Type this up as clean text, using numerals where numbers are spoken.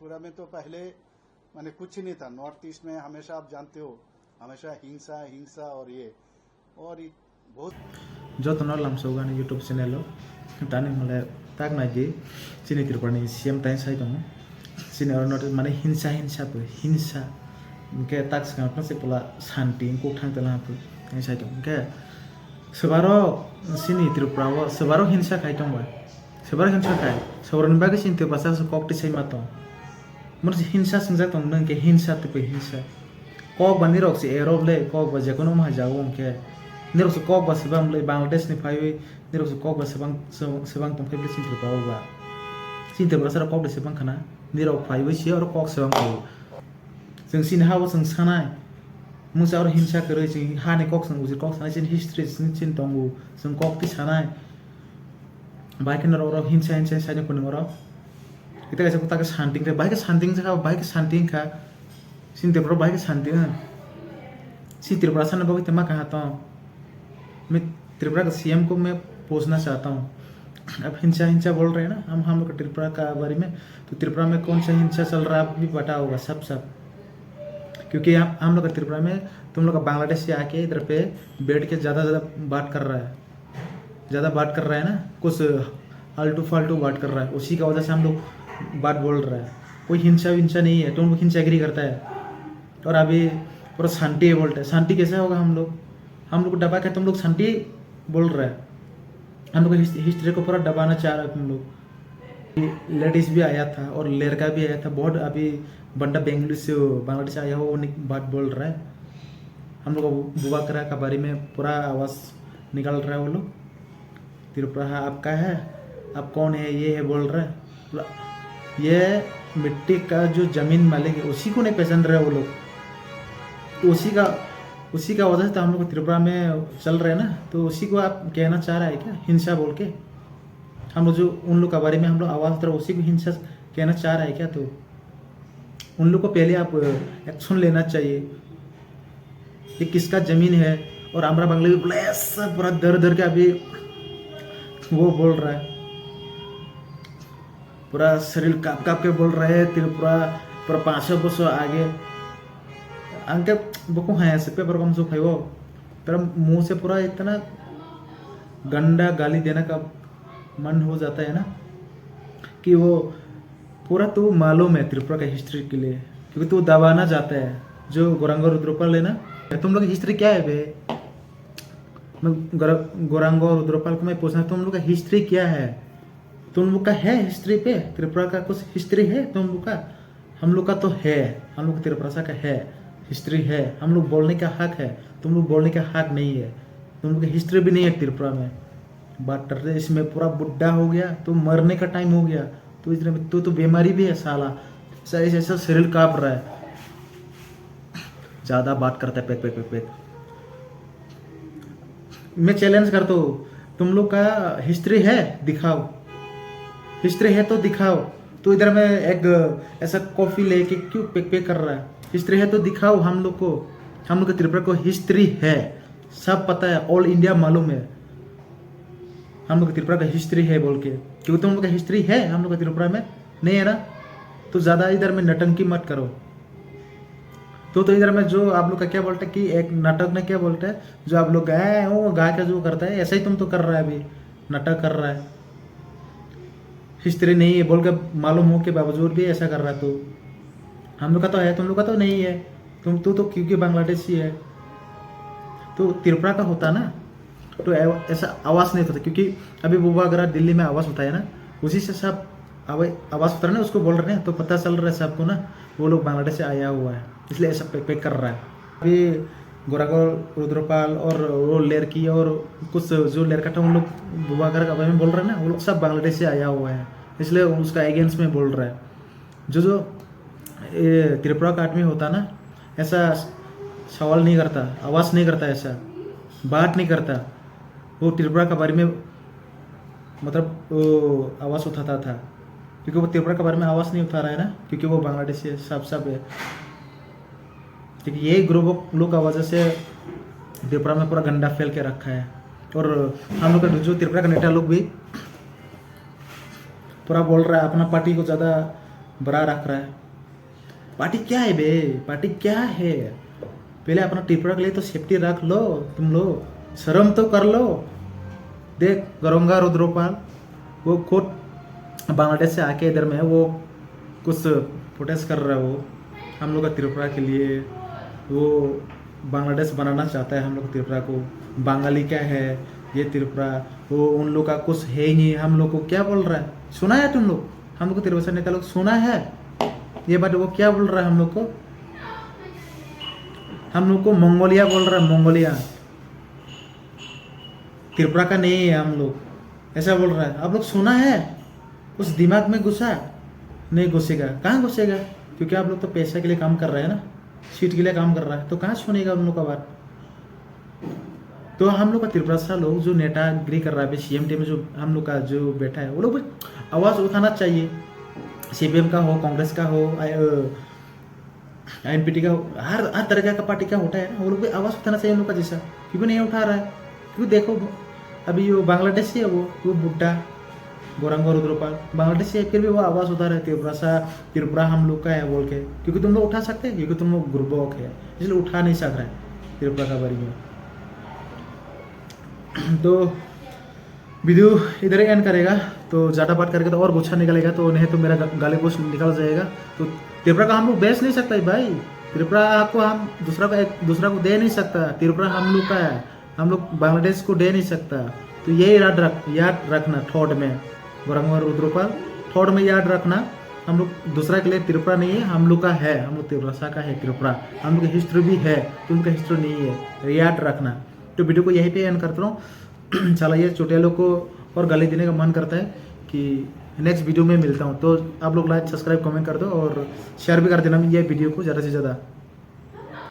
त्रिपुरा में तो पहले माने कुछ ही नहीं था। नॉर्थ ईस्ट में हमेशा आप जानते हो हमेशा हिंसा हिंसा और बहुत जतन लामसौगानि यूट्यूब चैनल दानि मले ताक नायदि चिनि त्रिपुरानि सीएम टाइन साइ दङ चिनि और नट माने हिंसा हिंसा के ताक सिगां से पोला शांति को थांतला हापु साइ दङ के सबारो चिनि त्रिपुराव सबारो हिंसा खाइ दङ सबारो हिंसा खाइ सौरन बागे चिन्ते बासा कक्ति सै मातो मोर हिंसा संजा दङ नं के हिंसा ते हिंसा कक बानि रक से एरोले कक बा जेकोनो मा जागो के निरो से कक बा सेबां ले बांग्लादेश नि फाइ निरो से कक बा सेबां तंफाइ बे चिन्ते पाव बा चिन्ते बा कक सेबां खाना निरो फाइ बै से और कक सेबां पाव जों सिन हाव जों सानाय मुसा और हिंसा करे जों हानि कक जों उजि कक सानाय जों हिस्ट्री जों चिन दंगु जों कक ति सानाय बाइकन और हिंसा हिंसा साइड को नरो kita kasi ko taga santing baik santing sa baik santing ka sin Tripura baik santing si Tripura sana बाबू इतना कहता हूँ मैं त्रिपुरा का सीएम को मैं पूछना चाहता हूँ अब हिंसा हिंसा बोल रहे हैं ना हम लोग त्रिपुरा का बारे में तो त्रिपुरा में कौन सा हिंसा चल रहा है आप भी पता होगा सब क्योंकि हम लोग त्रिपुरा में तुम लोग बांग्लादेश से आके इधर पे बैठ के ज़्यादा बात कर रहा है ना कुछ आल्टू फाल्टू बात कर रहा है उसी का वजह से हम लोग बात बोल रहा है कोई हिंसा विंसा नहीं है तुम लोग हिंसा एग्री करता है और अभी पूरा शांति बोलते हैं शांति कैसे होगा हम लोग दबा के तुम लोग शांति बोल रहा है हम लोग हिस्ट्री को पूरा दबाना चाह रहा है तुम लोग लेडीज भी आया था और लड़का भी आया था बहुत अभी बंदा बेंगलुरु से बांग्लादेश आया हो वो बात बोल रहा है हम लोग बुबाकरा का बारे में पूरा आवाज़ निकाल रहा है वो लोग त्रिपुरा आपका है आप कौन है ये है बोल रहा है ये मिट्टी का जो जमीन मालिक है उसी को नहीं पहचान रहे वो लोग उसी का वजह से तो हम लोग त्रिपुरा में चल रहे हैं ना तो उसी को आप कहना चाह रहा है क्या हिंसा बोल के हम लोग जो उन लोग के बारे में हम लोग आवाज़ उतर उसी को हिंसा कहना चाह रहा है क्या तो उन लोग को पहले आप एक्शन लेना चाहिए ये किसका ज़मीन है और आमरा बांग्ला बोला ऐसा पूरा दर के अभी वो बोल रहा है पूरा शरीर काप के बोल रहे हैं त्रिपुरा पूरा 500 वर्ष आगे अंके बको है ऐसे पेपर कम सो खाओ तेरा मुंह से पूरा इतना गंदा गाली देने का मन हो जाता है ना कि वो पूरा तो मालूम है त्रिपुरा का हिस्ट्री के लिए क्योंकि तू दबाना चाहता है जो गोरांगो रुद्रपाल है ना तुम लोग हिस्ट्री क्या है बे मैं गोरांगो रुद्रपाल को मैं पूछना तुम लोग का हिस्ट्री क्या है तुम लोग का है हिस्ट्री पे त्रिपुरा का कुछ हिस्ट्री है तुम लोग का हम लोग का तो है हम लोग त्रिपुरा का है हिस्ट्री है हम लोग बोलने का हक है तुम लोग बोलने का हक नहीं है तुम लोग की हिस्ट्री भी नहीं है त्रिपुरा में बात कर रहे इसमें पूरा बुढ़ा हो गया तो मरने का टाइम हो गया तो इसमें तो बीमारी भी है साला ऐसा शरीर काँप रहा है ज़्यादा बात करता है पेक मैं चैलेंज करता हूँ तुम लोग का हिस्ट्री है दिखाओ हिस्ट्री है तो दिखाओ तो इधर में एक ऐसा कॉफी लेके क्यों पेक कर रहा है हिस्ट्री है तो दिखाओ हम लोग के त्रिपुरा को हिस्ट्री है सब पता है ऑल इंडिया मालूम है हम लोग त्रिपुरा का हिस्ट्री है बोल के क्योंकि तुम लोग का हिस्ट्री है हम लोग का त्रिपुरा में नहीं है ना तो ज़्यादा इधर में नटंकी मत करो तो इधर में जो आप लोग का क्या बोलते हैं कि एक नाटक में क्या बोलते हैं जो आप लोग गाय वो गाय का जो करता है ऐसा ही तुम तो कर रहा है अभी नाटक कर रहा है हिस्ट्री नहीं है बोल के मालूम हो के बावजूद भी ऐसा कर रहा है तो हम लोग का तो है तुम लोग का तो नहीं है तुम तो क्योंकि बांग्लादेशी है तो त्रिपुरा का होता ना तो ऐसा आवाज़ नहीं होता क्योंकि अभी बुबा अगर दिल्ली में आवाज़ होता है ना उसी से सब आवाज़ होता है ना उसको बोल रहे हैं तो पता चल रहा है सबको ना वो लोग बांग्लादेश से आया हुआ है इसलिए ऐसा पेक कर रहा है अभी गोरांगो रुद्रपाल और वो लड़की और कुछ जो लड़का था उन लोग बुबा कर बारे में बोल रहे हैं ना वो लोग सब बांग्लादेश से आया हुआ है इसलिए उसका अगेंस्ट में बोल रहा है जो त्रिपुरा का आदमी होता ना ऐसा सवाल नहीं करता आवाज़ नहीं करता ऐसा बात नहीं करता वो त्रिपुरा के बारे में मतलब वो आवाज़ उठाता था क्योंकि वो त्रिपुरा के बारे में आवाज़ नहीं उठा रहा है ना क्योंकि वो बांग्लादेश से सब है क्योंकि यही ग्रुप लोग का वजह से त्रिपुरा में पूरा गंदा फैल के रखा है और हम लोग का जो त्रिपुरा का नेता लोग भी पूरा बोल रहा है अपना पार्टी को ज़्यादा बड़ा रख रहा है। पार्टी क्या है बे, पार्टी क्या है? पहले अपना त्रिपुरा के लिए तो सेफ्टी रख लो, तुम लोग शर्म तो कर लो। देख गरोंगा रुद्रपाल वो खुद बांग्लादेश से आके इधर में वो कुछ प्रोटेस्ट कर रहा है, वो हम लोग का त्रिपुरा के लिए, वो बांग्लादेश बनाना चाहता है हम लोग त्रिपुरा को। बंगाली क्या है ये त्रिपुरा, वो उन लोग का कुछ है ही नहीं। हम लोग को क्या बोल रहा है, सुना है तुम लोग? हम लोग को त्रिपुरा नेता लोग सुना है ये बात? वो क्या बोल रहा है हम लोग को? हम लोग को मंगोलिया बोल रहा है, मंगोलिया। त्रिपुरा का नहीं है हम लोग, ऐसा बोल रहा है। आप लोग सुना है? उस दिमाग में घुसा? नहीं घुसेगा। कहाँ घुसेगा? क्योंकि आप लोग तो पैसे के लिए काम कर रहे हैं ना, सीट के लिए काम कर रहा है, तो कहाँ सुनेगा उन लोग का बात? तो हम लोग का त्रिपुरा सा लोग जो नेतागिरी कर रहा है CMT में, जो हम लोग का जो बैठा है, वो लोग आवाज़ उठाना चाहिए। CPM का हो, कांग्रेस का हो, INPT का हो, हर तरह का पार्टी का होता है ना, वो लोग भी आवाज़ उठाना चाहिए उन लोग का जैसा। क्योंकि नहीं उठा रहा है? क्योंकि देखो अभी वो बांग्लादेश से है, वो बुड्ढा गौरंगा रुद्रपाल बांग्लादेश से, फिर भी वो आवाज़ उठा रहे त्रिपुरा हम लोग का है बोल के। क्योंकि तुम लोग उठा सकते हैं, क्योंकि तुम लोग गुरबोक है, इसलिए उठा नहीं सक रहा है त्रिपुरा का बारे में। तो वीडियो इधर ही एंड करेगा, तो ज़्यादा बात करके तो और गुस्सा निकलेगा, तो नहीं तो मेरा गाली गलौज निकल जाएगा। तो त्रिपुरा का हम लोग बेच नहीं सकता भाई, त्रिपुरा को हम दूसरा को दे नहीं सकता। त्रिपुरा हम लोग का है, हम लोग बांग्लादेश को दे नहीं सकता। तो यही याद रखना थॉट में, गौरंगा रुद्रपाल थॉट में याद रखना। हम लोग दूसरा के लिए त्रिपुरा नहीं है, हम लोग का है, हम लोग त्रिपुरा का है त्रिपुरा, हम लोग की हिस्ट्री भी है, तुमका हिस्ट्री नहीं है, याद रखना। तो वीडियो को यहीं पे एंड करता हूँ। चला ये चुटियालों को और गाली देने का मन करता है कि नेक्स्ट वीडियो में मिलता हूँ। तो आप लोग लाइक सब्सक्राइब कमेंट कर दो और शेयर भी कर देना ये वीडियो को ज़्यादा से ज़्यादा।